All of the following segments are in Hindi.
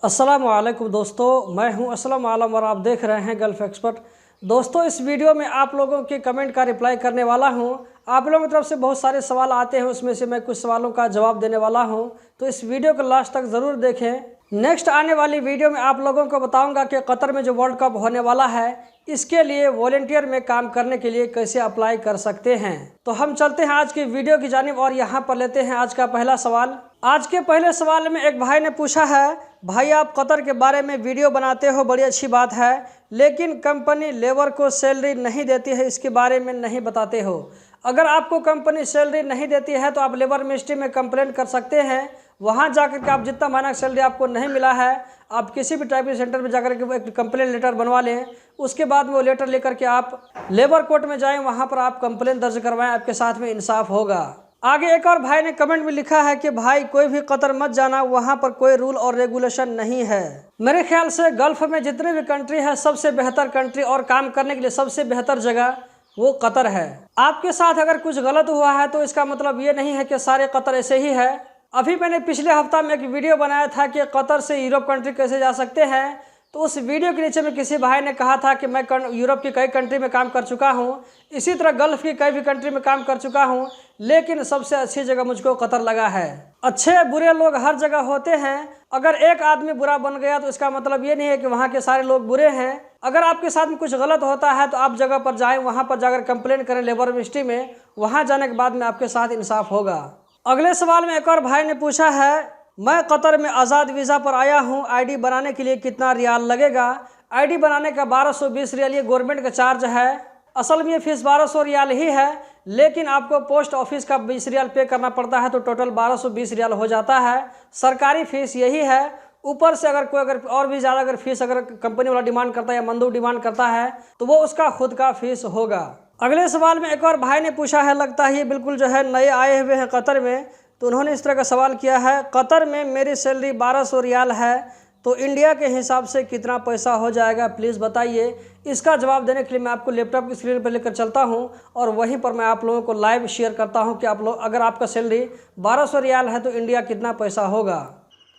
अस्सलाम वालेकुम दोस्तों, मैं हूं असलम आलम और आप देख रहे हैं गल्फ एक्सपर्ट। दोस्तों, इस वीडियो में आप लोगों के कमेंट का रिप्लाई करने वाला हूं। आप लोगों की तरफ से बहुत सारे सवाल आते हैं, उसमें से मैं कुछ सवालों का जवाब देने वाला हूं, तो इस वीडियो को लास्ट तक ज़रूर देखें। नेक्स्ट आने वाली वीडियो में आप लोगों को बताऊंगा कि कतर में जो वर्ल्ड कप होने वाला है, इसके लिए वॉलंटियर में काम करने के लिए कैसे अप्लाई कर सकते हैं। तो हम चलते हैं आज की वीडियो की जानिब और यहाँ पर लेते हैं आज का पहला सवाल। आज के पहले सवाल में एक भाई ने पूछा है, भाई आप कतर के बारे में वीडियो बनाते हो, बड़ी अच्छी बात है, लेकिन कंपनी लेबर को सैलरी नहीं देती है, इसके बारे में नहीं बताते हो। अगर आपको कंपनी सैलरी नहीं देती है तो आप लेबर मिनिस्ट्री में कंप्लेंट कर सकते हैं। वहां जाकर के आप जितना महीना सैलरी आपको नहीं मिला है, आप किसी भी टाइपिंग सेंटर में जाकर के एक कंप्लेंट लेटर बनवा लें। उसके बाद में वो लेटर लेकर के आप लेबर कोर्ट में जाएं, वहां पर आप कंप्लेंट दर्ज करवाएं, आपके साथ में इंसाफ होगा। आगे एक और भाई ने कमेंट में लिखा है कि भाई कोई भी कतर मत जाना, वहां पर कोई रूल और रेगुलेशन नहीं है। मेरे ख्याल से गल्फ में जितने भी कंट्री है, सबसे बेहतर कंट्री और काम करने के लिए सबसे बेहतर जगह वो कतर है। आपके साथ अगर कुछ गलत हुआ है तो इसका मतलब ये नहीं है कि सारे कतर ऐसे ही है। अभी मैंने पिछले हफ्ता में एक वीडियो बनाया था कि कतर से यूरोप कंट्री कैसे जा सकते हैं, तो उस वीडियो के नीचे में किसी भाई ने कहा था कि मैं यूरोप की कई कंट्री में काम कर चुका हूं, इसी तरह गल्फ की कई भी कंट्री में काम कर चुका हूं, लेकिन सबसे अच्छी जगह मुझको कतर लगा है। अच्छे बुरे लोग हर जगह होते हैं। अगर एक आदमी बुरा बन गया तो इसका मतलब ये नहीं है कि वहाँ के सारे लोग बुरे हैं। अगर आपके साथ में कुछ गलत होता है तो आप जगह पर जाएं, वहाँ पर जाकर कंप्लेन करें लेबर मिनिस्ट्री में, वहाँ जाने के बाद में आपके साथ इंसाफ होगा। अगले सवाल में एक और भाई ने पूछा है, मैं कतर में आज़ाद वीज़ा पर आया हूं, आईडी बनाने के लिए कितना रियाल लगेगा। आईडी बनाने का 1220 रियाल ये गवर्नमेंट का चार्ज है। असल में ये फीस 1200 रियाल ही है, लेकिन आपको पोस्ट ऑफिस का 20 रियाल पे करना पड़ता है, तो टोटल 1220 रियाल हो जाता है। सरकारी फीस यही है। ऊपर से अगर और भी ज़्यादा अगर फीस अगर कंपनी वाला डिमांड करता है या मंदूब डिमांड करता है तो वो उसका खुद का फीस होगा। अगले सवाल में एक और भाई ने पूछा है, लगता है ये बिल्कुल जो है नए आए हुए हैं कतर में, तो उन्होंने इस तरह का सवाल किया है, कतर में मेरी सैलरी 1200 रियाल है, तो इंडिया के हिसाब से कितना पैसा हो जाएगा, प्लीज़ बताइए। इसका जवाब देने के लिए मैं आपको लैपटॉप की स्क्रीन पर लेकर चलता हूं और वहीं पर मैं आप लोगों को लाइव शेयर करता हूं कि आप लोग अगर आपका सैलरी 1200 रियाल है तो इंडिया कितना पैसा होगा।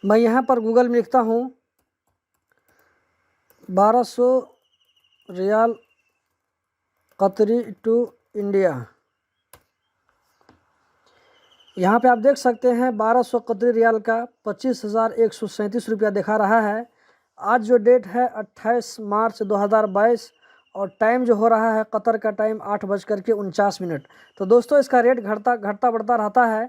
मैं यहाँ पर गूगल में लिखता हूँ 1200 रियाल कतरी टू इंडिया। यहाँ पे आप देख सकते हैं 1200 कतरी रियाल का 25,137 रुपया दिखा रहा है। आज जो डेट है 28 मार्च 2022 और टाइम जो हो रहा है कतर का टाइम 8:49। तो दोस्तों इसका रेट घटता बढ़ता रहता है।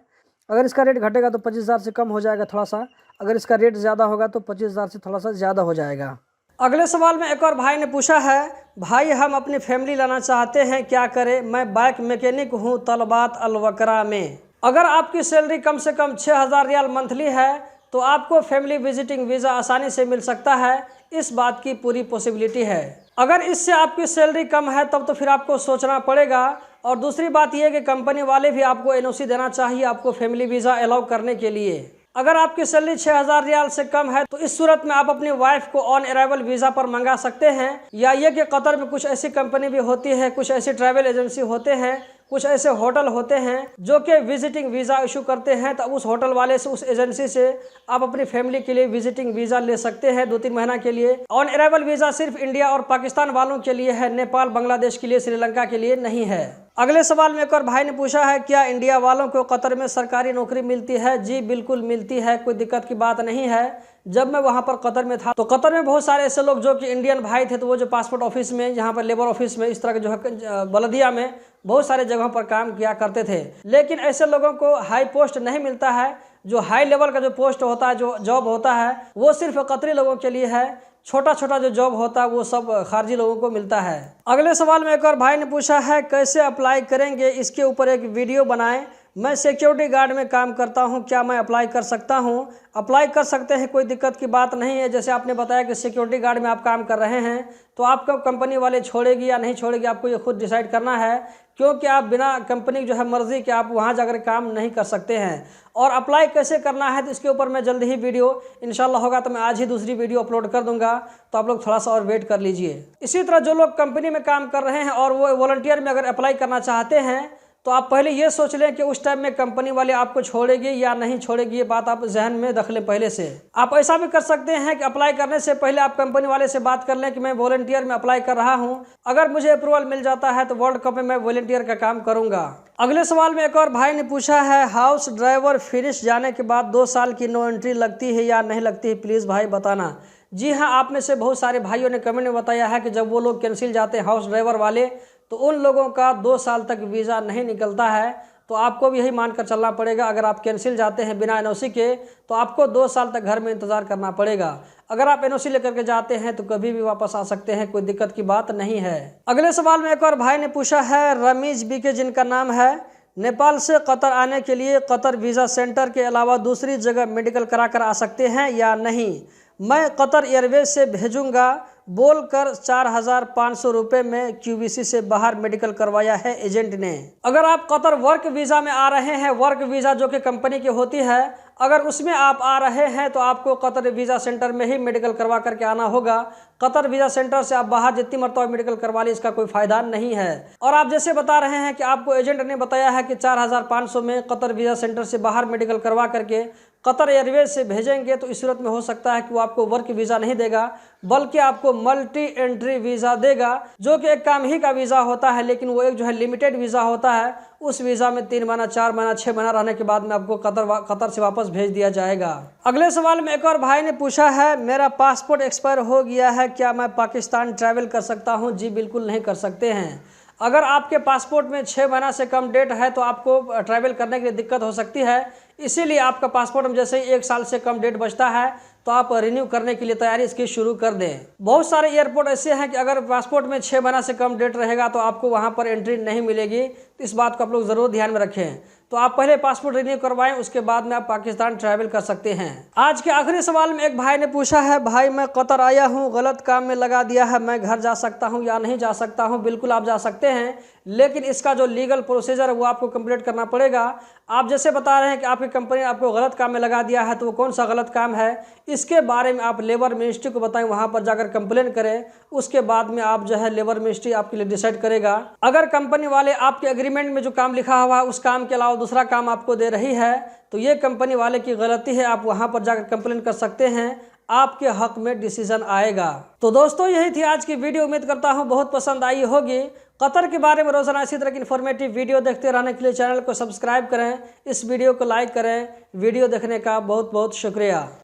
अगर इसका रेट घटेगा तो 25,000 से कम हो जाएगा थोड़ा सा, अगर इसका रेट ज़्यादा होगा तो 25,000 से थोड़ा सा ज़्यादा हो जाएगा। अगले सवाल में एक और भाई ने पूछा है, भाई हम अपनी फैमिली लाना चाहते हैं, क्या करें। मैं बाइक मैकेनिक हूँ तलबात अलवकरा में। अगर आपकी सैलरी कम से कम 6,000 रियाल मंथली है तो आपको फैमिली विजिटिंग वीज़ा आसानी से मिल सकता है। इस बात की पूरी पॉसिबिलिटी है। अगर इससे आपकी सैलरी कम है तब तो फिर आपको सोचना पड़ेगा। और दूसरी बात यह कि कंपनी वाले भी आपको एनओसी देना चाहिए आपको फैमिली वीज़ा अलाउ करने के लिए। अगर आपकी सैलरी 6,000 रियाल से कम है तो इस सूरत में आप अपनी वाइफ को ऑन अराइवल वीज़ा पर मंगा सकते हैं। या ये कि कतर में कुछ ऐसी कंपनी भी होती है, कुछ ऐसी ट्रैवल एजेंसी होते हैं, कुछ ऐसे होटल होते हैं जो कि विजिटिंग वीज़ा इशू करते हैं, तो उस होटल वाले से, उस एजेंसी से आप अपनी फैमिली के लिए विजिटिंग वीज़ा ले सकते हैं 2-3 महीना के लिए। ऑन अराइवल वीज़ा सिर्फ इंडिया और पाकिस्तान वालों के लिए है, नेपाल बांग्लादेश के लिए, श्रीलंका के लिए नहीं है। अगले सवाल में एक और भाई ने पूछा है, क्या इंडिया वालों को कतर में सरकारी नौकरी मिलती है। जी बिल्कुल मिलती है, कोई दिक्कत की बात नहीं है। जब मैं वहाँ पर कतर में था तो कतर में बहुत सारे ऐसे लोग जो कि इंडियन भाई थे, तो वो जो पासपोर्ट ऑफिस में, यहाँ पर लेबर ऑफिस में, इस तरह के जो है बलदिया में बहुत सारे जगहों पर काम किया करते थे। लेकिन ऐसे लोगों को हाई पोस्ट नहीं मिलता है। जो हाई लेवल का जो पोस्ट होता है, जो जॉब होता है, वो सिर्फ कतरी लोगों के लिए है। छोटा छोटा जो जॉब होता है वो सब खारजी लोगों को मिलता है। अगले सवाल में एक और भाई ने पूछा है, कैसे अप्लाई करेंगे, इसके ऊपर एक वीडियो बनाएं। मैं सिक्योरिटी गार्ड में काम करता हूं, क्या मैं अप्लाई कर सकता हूं। अप्लाई कर सकते हैं, कोई दिक्कत की बात नहीं है। जैसे आपने बताया कि सिक्योरिटी गार्ड में आप काम कर रहे हैं, तो आपको कंपनी वाले छोड़ेगी या नहीं छोड़ेगी आपको ये खुद डिसाइड करना है, क्योंकि आप बिना कंपनी जो है मर्जी के आप वहाँ जाकर काम नहीं कर सकते हैं। और अप्लाई कैसे करना है तो इसके ऊपर मैं जल्द ही वीडियो इंशाल्लाह होगा तो मैं आज ही दूसरी वीडियो अपलोड कर दूंगा, तो आप लोग थोड़ा सा और वेट कर लीजिए। इसी तरह जो लोग कंपनी में काम कर रहे हैं और वो वॉलंटियर में अगर अप्लाई करना चाहते हैं तो आप पहले ये सोच लें कि उस टाइम में कंपनी वाले आपको छोड़ेगी या नहीं छोड़ेगी, ये बात आप जहन में रख लें पहले से। आप ऐसा भी कर सकते हैं कि अप्लाई करने से पहले आप कंपनी वाले से बात कर लें कि मैं वॉलंटियर में अप्लाई कर रहा हूं, अगर मुझे अप्रूवल मिल जाता है तो वर्ल्ड कप में मैं वॉलंटियर का काम करूंगा। अगले सवाल में एक और भाई ने पूछा है, हाउस ड्राइवर फिनिश जाने के बाद 2 साल की नो एंट्री लगती है या नहीं लगती है, प्लीज़ भाई बताना। जी हाँ, आप में से बहुत सारे भाइयों ने कमेंट में बताया है कि जब वो लोग कैंसिल जाते हैं हाउस ड्राइवर वाले, तो उन लोगों का 2 साल तक वीज़ा नहीं निकलता है। तो आपको भी यही मानकर चलना पड़ेगा, अगर आप कैंसिल जाते हैं बिना एनओसी के तो आपको 2 साल तक घर में इंतज़ार करना पड़ेगा। अगर आप एनओसी लेकर के जाते हैं तो कभी भी वापस आ सकते हैं, कोई दिक्कत की बात नहीं है। अगले सवाल में एक और भाई ने पूछा है, रमीज बीके जिनका नाम है, नेपाल से कतर आने के लिए कतर वीज़ा सेंटर के अलावा दूसरी जगह मेडिकल करा कर आ सकते हैं या नहीं। मैं कतर एयरवेज से भेजूंगा बोलकर 4,500 रुपये में क्यूबीसी से बाहर मेडिकल करवाया है एजेंट ने। अगर आप कतर वर्क वीज़ा में आ रहे हैं, वर्क वीज़ा जो कि कंपनी की होती है, अगर उसमें आप आ रहे हैं तो आपको कतर वीज़ा सेंटर में ही मेडिकल करवा करके आना होगा। कतर वीज़ा सेंटर से आप बाहर जितनी मरतबा मेडिकल करवा ली, इसका कोई फ़ायदा नहीं है। और आप जैसे बता रहे हैं कि आपको एजेंट ने बताया है कि 4,500 में कतर वीज़ा सेंटर से बाहर मेडिकल करवा करके कतर एयरवेज से भेजेंगे, तो इस सूरत में हो सकता है कि वो आपको वर्क वीज़ा नहीं देगा, बल्कि आपको मल्टी एंट्री वीज़ा देगा, जो कि एक काम ही का वीज़ा होता है, लेकिन वो एक जो है लिमिटेड वीज़ा होता है। उस वीज़ा में 3 महीना, 4 महीना, 6 महीना रहने के बाद में आपको कतर से वापस भेज दिया जाएगा। अगले सवाल में एक और भाई ने पूछा है, मेरा पासपोर्ट एक्सपायर हो गया है, क्या मैं पाकिस्तान ट्रैवल कर सकता हूँ। जी बिल्कुल नहीं कर सकते हैं। अगर आपके पासपोर्ट में 6 महीना से कम डेट है तो आपको ट्रैवल करने के लिए दिक्कत हो सकती है। इसीलिए आपका पासपोर्ट में जैसे ही 1 साल से कम डेट बचता है तो आप रिन्यू करने के लिए तैयारी इसकी शुरू कर दें। बहुत सारे एयरपोर्ट ऐसे हैं कि अगर पासपोर्ट में 6 महीना से कम डेट रहेगा तो आपको वहां पर एंट्री नहीं मिलेगी। तो इस बात को आप लोग ज़रूर ध्यान में रखें। तो आप पहले पासपोर्ट रिन्यू करवाएं, उसके बाद में आप पाकिस्तान ट्रैवल कर सकते हैं। आज के आखिरी सवाल में एक भाई ने पूछा है, भाई मैं कतर आया हूं, गलत काम में लगा दिया है, मैं घर जा सकता हूं या नहीं जा सकता हूं। बिल्कुल आप जा सकते हैं, लेकिन इसका जो लीगल प्रोसीजर है वो आपको कंप्लीट करना पड़ेगा। आप जैसे बता रहे हैं कि आपकी कंपनी ने आपको गलत काम में लगा दिया है, तो वो कौन सा गलत काम है, इसके बारे में आप लेबर मिनिस्ट्री को बताएं, वहां पर जाकर कंप्लेन करें। उसके बाद में आप जो है लेबर मिनिस्ट्री आपके लिए डिसाइड करेगा। अगर कंपनी वाले आपके एग्रीमेंट में जो काम लिखा हुआ है उस काम के अलावा दूसरा काम आपको दे रही है, तो ये कंपनी वाले की गलती है, आप वहां पर जाकर कंप्लेन कर सकते हैं, आपके हक में डिसीजन आएगा। तो दोस्तों यही थी आज की वीडियो, उम्मीद करता हूं बहुत पसंद आई होगी। कतर के बारे में रोजाना इसी तरह की इन्फॉर्मेटिव वीडियो देखते रहने के लिए चैनल को सब्सक्राइब करें, इस वीडियो को लाइक करें। वीडियो देखने का बहुत बहुत शुक्रिया।